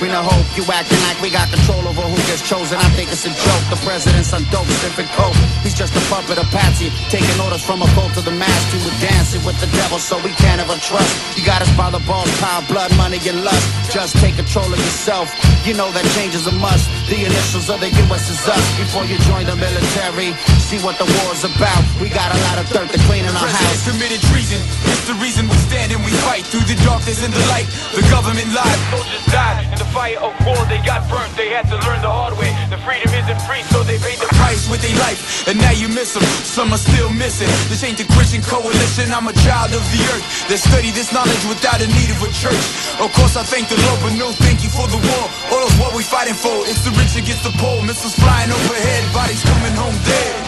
We no hope, you acting like we got control over who gets chosen. I think it's a joke, the president's on dope, sniffing coke. He's just a puppet of Patsy, taking orders from a cult of the mask. He was dancing with the devil, so we can't ever trust. You got us by the balls, power, blood, money, and lust. Just take control of yourself, you know that change is a must. The initials of the U.S. is us. Before you join the military, see what the war's about. We got a lot of dirt to clean in our house. Committed treason, it's the reason we stand and we fight through the darkness and the light. The government lied. Soldiers died in the fire of war, they got burnt. They had to learn the hard way. The freedom isn't free, so they paid the price with their life, and now you miss them. Some are still missing. This ain't the Christian coalition, I'm a child of the earth that study this knowledge without a need of a church. Of course I thank the Lord, but no thank you for the war. All of what we fighting for, it's the rich against the poor. Missiles flying overhead, bodies coming home dead.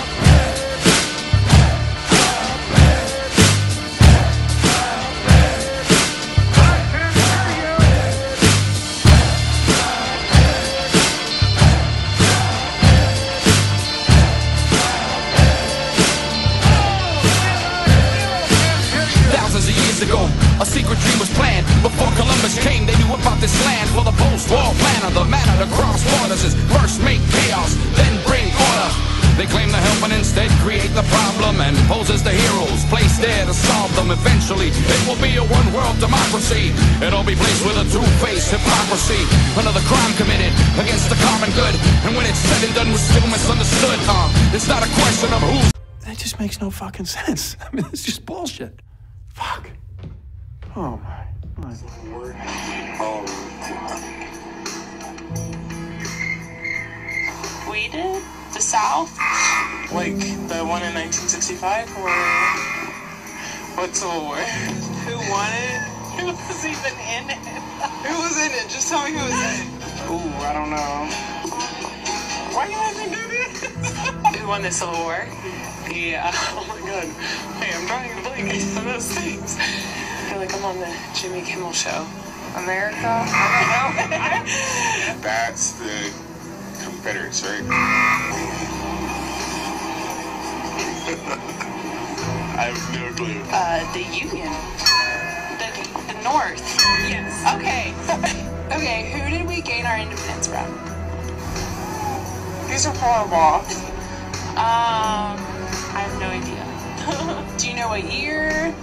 Ago, a secret dream was planned. Before Columbus came, they knew about this land. For the post-war plan of the man to cross borders is first make chaos, then bring order. They claim to help and instead create the problem and pose as the heroes placed there to solve them. Eventually, it will be a one-world democracy. It'll be placed with a two-faced hypocrisy. Another crime committed against the common good. And when it's said and done, we're still misunderstood. It's not a question of who. That just makes no fucking sense. I mean, it's just bullshit. Fuck. Oh my. We did? The South? Like the one in 1965 or what Civil War? Who won it? Who was even in it? Who was in it? Just tell me who was in it. Ooh, I don't know. Why you let me do this? Who won the Civil War? Yeah. Oh my god. Hey, I'm trying to blank some of those things. I feel like I'm on the Jimmy Kimmel Show. America? I don't know. That's the Confederates, right? I have no clue. The Union. The North. Yes. Okay. Okay, who did we gain our independence from? These are horrible. I have no idea. Do you know what year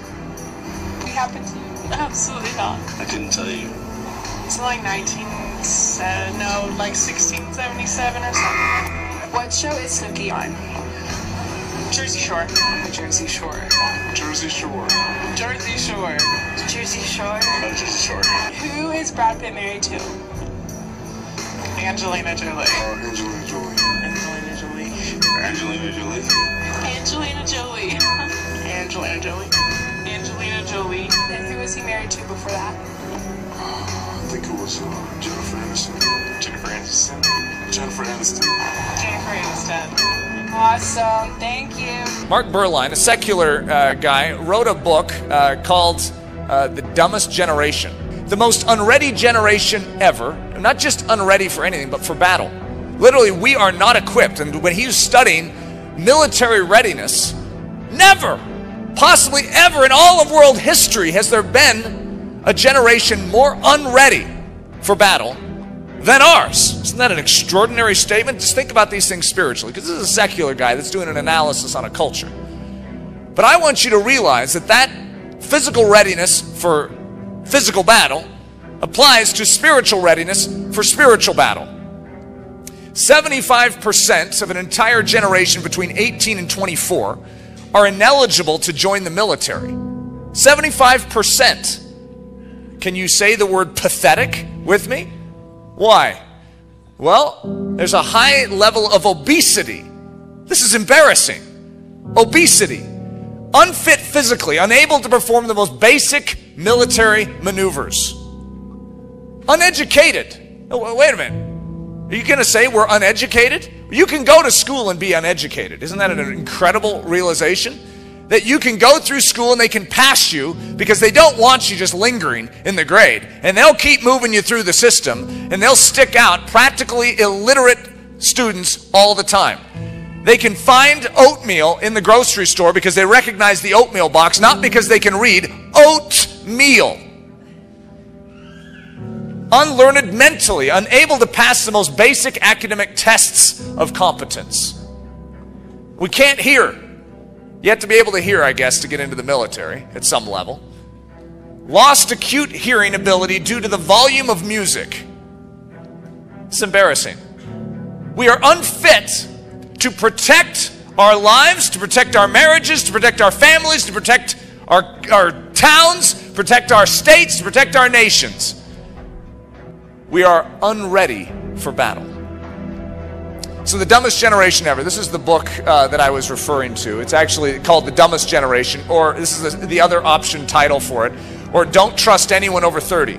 we happened to? Absolutely not. I couldn't tell you. It's like 1677 or something. What show is Snooki on? Jersey Shore. Jersey Shore. Jersey Shore. Jersey Shore. Jersey Shore. Jersey Shore. Who is Brad Pitt married to? Angelina Jolie. Oh, Angelina Jolie. Angelina Jolie. Angelina Jolie. Angelina Jolie. Angelina Jolie. Angelina Jolie. And who was he married to before that? I think it was Jennifer Aniston. Jennifer Aniston. Jennifer Aniston. Jennifer Aniston. Awesome, thank you. Mark Berline, a secular guy, wrote a book called The Dumbest Generation. The most unready generation ever. Not just unready for anything, but for battle. Literally, we are not equipped. And when he was studying military readiness, never, possibly ever in all of world history has there been a generation more unready for battle than ours. Isn't that an extraordinary statement? Just think about these things spiritually, because this is a secular guy that's doing an analysis on a culture. But I want you to realize that that physical readiness for physical battle applies to spiritual readiness for spiritual battle. 75% of an entire generation between 18 and 24 are ineligible to join the military. 75%. Can you say the word pathetic with me? Why? Well, there's a high level of obesity. This is embarrassing. Obesity. Unfit physically, unable to perform the most basic military maneuvers. Uneducated. Oh, wait a minute. Are you going to say we're uneducated? You can go to school and be uneducated. Isn't that an incredible realization? That you can go through school and they can pass you because they don't want you just lingering in the grade. And they'll keep moving you through the system and they'll stick out practically illiterate students all the time. They can find oatmeal in the grocery store because they recognize the oatmeal box, not because they can read oatmeal. unlearned mentally, unable to pass the most basic academic tests of competence. We can't hear. You have to be able to hear, I guess, to get into the military at some level. Lost acute hearing ability due to the volume of music. It's embarrassing. We are unfit to protect our lives, to protect our marriages, to protect our families, to protect our towns, protect our states, to protect our nations. We are unready for battle. So The Dumbest Generation Ever, this is the book that I was referring to. It's actually called The Dumbest Generation, or this is the other option title for it, or Don't Trust Anyone Over 30.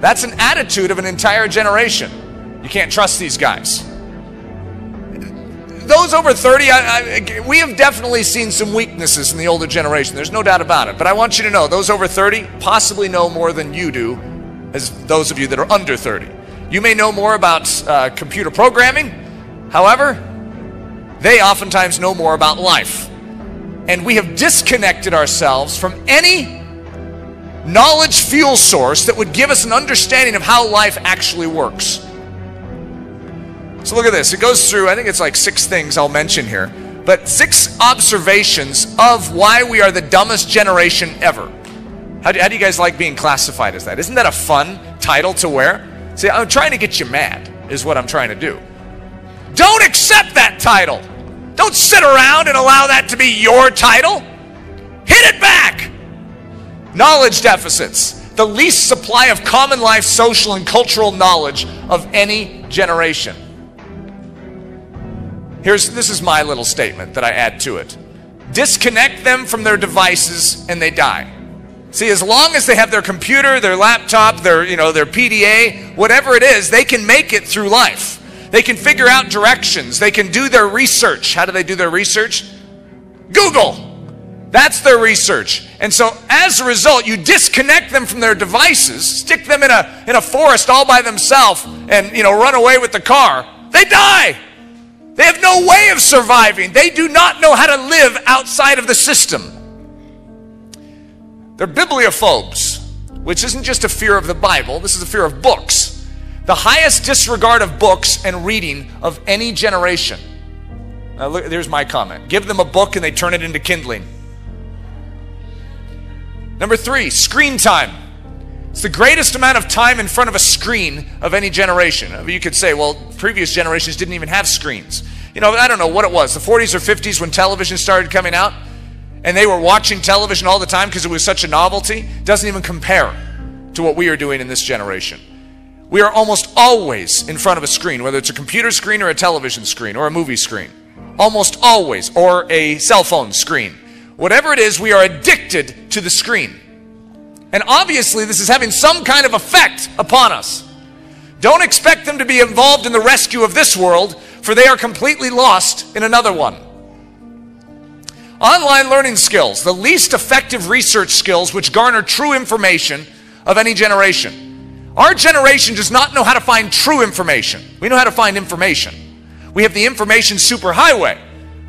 That's an attitude of an entire generation. You can't trust these guys. Those over 30, we have definitely seen some weaknesses in the older generation. There's no doubt about it. But I want you to know, those over 30 possibly know more than you do as those of you that are under 30. You may know more about computer programming. However, they oftentimes know more about life. And we have disconnected ourselves from any knowledge fuel source that would give us an understanding of how life actually works. So look at this. It goes through, I think it's like 6 things I'll mention here, but 6 observations of why we are the dumbest generation ever. How do you guys like being classified as that? Isn't that a fun title to wear? See, I'm trying to get you mad, is what I'm trying to do. Don't accept that title. Don't sit around and allow that to be your title. Hit it back. Knowledge deficits. The least supply of common life, social, and cultural knowledge of any generation. This is my little statement that I add to it. Disconnect them from their devices and they die. See, as long as they have their computer, their laptop, their PDA, whatever it is, they can make it through life. They can figure out directions. They can do their research. How do they do their research? Google. That's their research. And so as a result, you disconnect them from their devices, stick them in a forest all by themselves and run away with the car. They die. They have no way of surviving. They do not know how to live outside of the system. They're bibliophobes, which isn't just a fear of the Bible. This is a fear of books. The highest disregard of books and reading of any generation. Now look, there's my comment. Give them a book and they turn it into kindling. Number 3, screen time. It's the greatest amount of time in front of a screen of any generation. You could say, well, previous generations didn't even have screens. I don't know what it was, the 40s or 50s when television started coming out, and they were watching television all the time because it was such a novelty. Doesn't even compare to what we are doing in this generation. We are almost always in front of a screen, whether it's a computer screen or a television screen or a movie screen. Almost always, or a cell phone screen. Whatever it is, we are addicted to the screen. And obviously, this is having some kind of effect upon us. Don't expect them to be involved in the rescue of this world, for they are completely lost in another one. Online learning skills, the least effective research skills which garner true information of any generation. Our generation does not know how to find true information. We know how to find information. We have the information superhighway.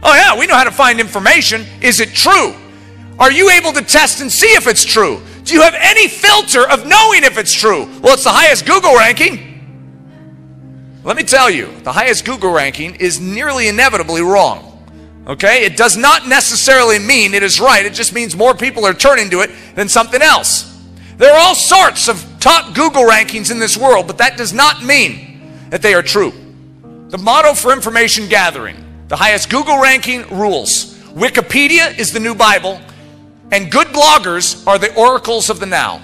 Oh yeah, we know how to find information. Is it true? Are you able to test and see if it's true? Do you have any filter of knowing if it's true? Well, it's the highest Google ranking. Let me tell you, the highest Google ranking is nearly inevitably wrong. Okay? It does not necessarily mean it is right. It just means more people are turning to it than something else. There are all sorts of top Google rankings in this world, but that does not mean that they are true. The motto for information gathering, the highest Google ranking rules. Wikipedia is the new Bible, and good bloggers are the oracles of the now.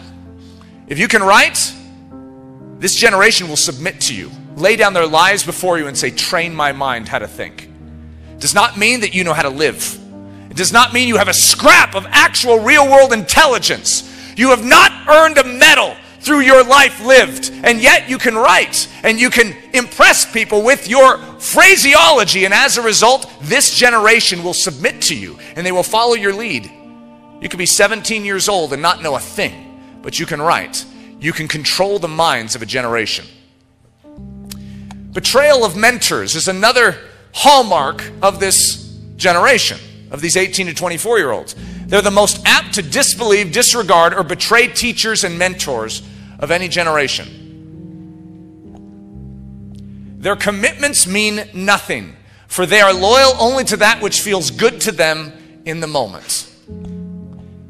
If you can write, this generation will submit to you, lay down their lives before you and say, train my mind how to think. It does not mean that you know how to live. It does not mean you have a scrap of actual real world intelligence. You have not earned a medal through your life lived, and yet you can write and you can impress people with your phraseology, and as a result, this generation will submit to you and they will follow your lead. You could be 17 years old and not know a thing, but you can write. You can control the minds of a generation. Betrayal of mentors is another hallmark of this generation, of these 18 to 24-year-olds. They're the most apt to disbelieve, disregard, or betray teachers and mentors of any generation. Their commitments mean nothing, for they are loyal only to that which feels good to them in the moment.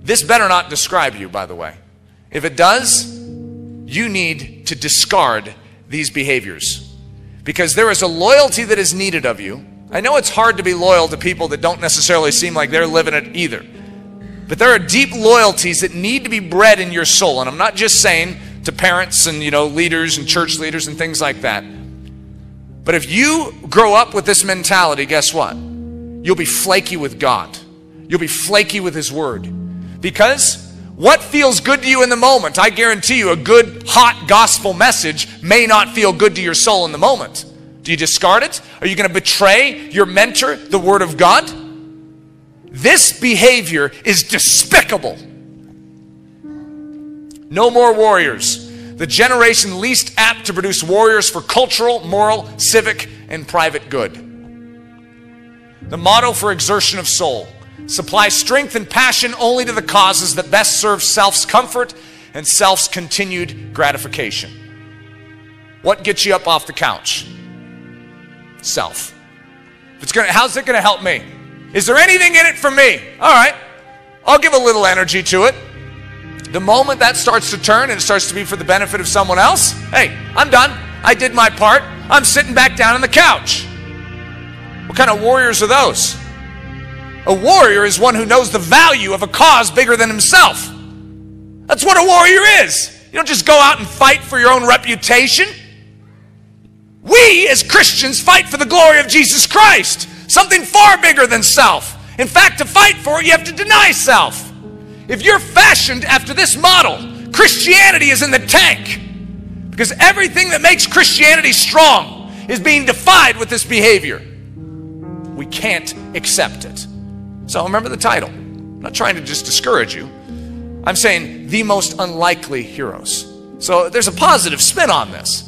This better not describe you, by the way. If it does, you need to discard these behaviors, because there is a loyalty that is needed of you. I know it's hard to be loyal to people that don't necessarily seem like they're living it either, but there are deep loyalties that need to be bred in your soul. And I'm not just saying to parents and leaders and church leaders and things like that, but if you grow up with this mentality, guess what? You'll be flaky with God. You'll be flaky with His Word, because what feels good to you in the moment, I guarantee you a good, hot gospel message may not feel good to your soul in the moment. Do you discard it? Are you going to betray your mentor, the Word of God? This behavior is despicable. No more warriors. The generation least apt to produce warriors for cultural, moral, civic, and private good. The motto for exertion of soul: supply strength and passion only to the causes that best serve self's comfort and self's continued gratification. What gets you up off the couch? Self. How's it going to help me? Is there anything in it for me? All right, I'll give a little energy to it. The moment that starts to turn and it starts to be for the benefit of someone else, hey, I'm done. I did my part. I'm sitting back down on the couch. What kind of warriors are those? A warrior is one who knows the value of a cause bigger than himself. That's what a warrior is. You don't just go out and fight for your own reputation. We as Christians fight for the glory of Jesus Christ, something far bigger than self. In fact, to fight for it, you have to deny self. If you're fashioned after this model, Christianity is in the tank, because everything that makes Christianity strong is being defied with this behavior. We can't accept it. So remember the title. I'm not trying to just discourage you. I'm saying the most unlikely heroes. So there's a positive spin on this.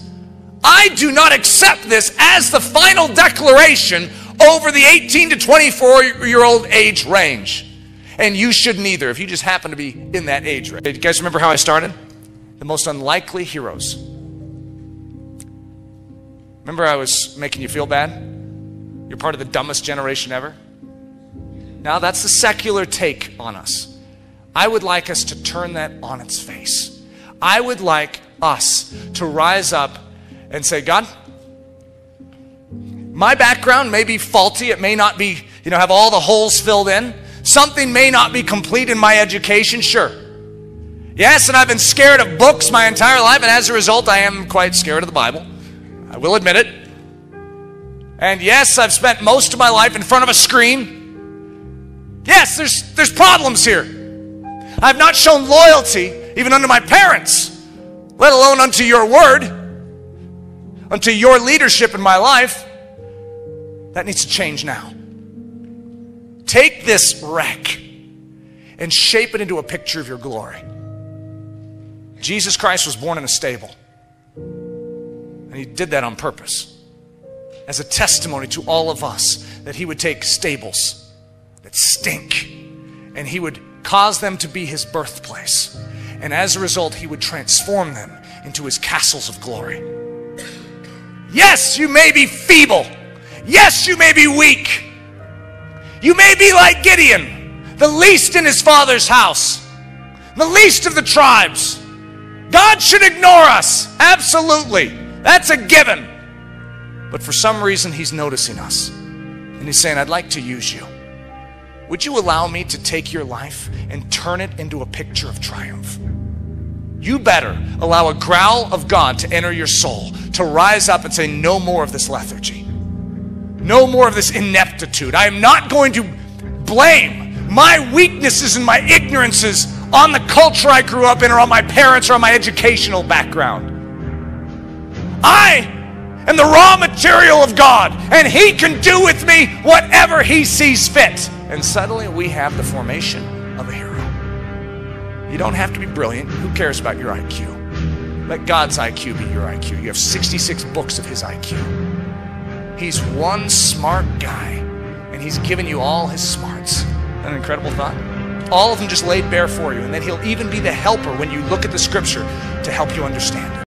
I do not accept this as the final declaration over the 18 to 24-year-old age range. And you shouldn't either if you just happen to be in that age range. You guys remember how I started? The most unlikely heroes. Remember I was making you feel bad? You're part of the dumbest generation ever. Now that's the secular take on us. I would like us to turn that on its face. I would like us to rise up and say, God, my background may be faulty. It may not be, have all the holes filled in. Something may not be complete in my education, sure. Yes, and I've been scared of books my entire life, and as a result, I am quite scared of the Bible. I will admit it. And yes, I've spent most of my life in front of a screen. Yes, there's problems here. I've not shown loyalty even unto my parents, let alone unto your word, unto your leadership in my life. That needs to change now. Take this wreck and shape it into a picture of your glory. Jesus Christ was born in a stable, and He did that on purpose as a testimony to all of us that He would take stables that stink and He would cause them to be His birthplace, and as a result He would transform them into His castles of glory. Yes, you may be feeble. Yes, you may be weak. You may be like Gideon, the least in his father's house, the least of the tribes. God should ignore us, absolutely. That's a given. But for some reason, He's noticing us. And He's saying, I'd like to use you. Would you allow me to take your life and turn it into a picture of triumph? You better allow a growl of God to enter your soul, to rise up and say, no more of this lethargy. No more of this ineptitude. I am not going to blame my weaknesses and my ignorances on the culture I grew up in, or on my parents, or on my educational background. I am the raw material of God, and He can do with me whatever He sees fit. And suddenly we have the formation of a hero. You don't have to be brilliant. Who cares about your IQ? Let God's IQ be your IQ. You have 66 books of His IQ. He's one smart guy, and He's given you all His smarts. Isn't that an incredible thought? All of them just laid bare for you. And then he'll even be the helper when you look at the scripture to help you understand it.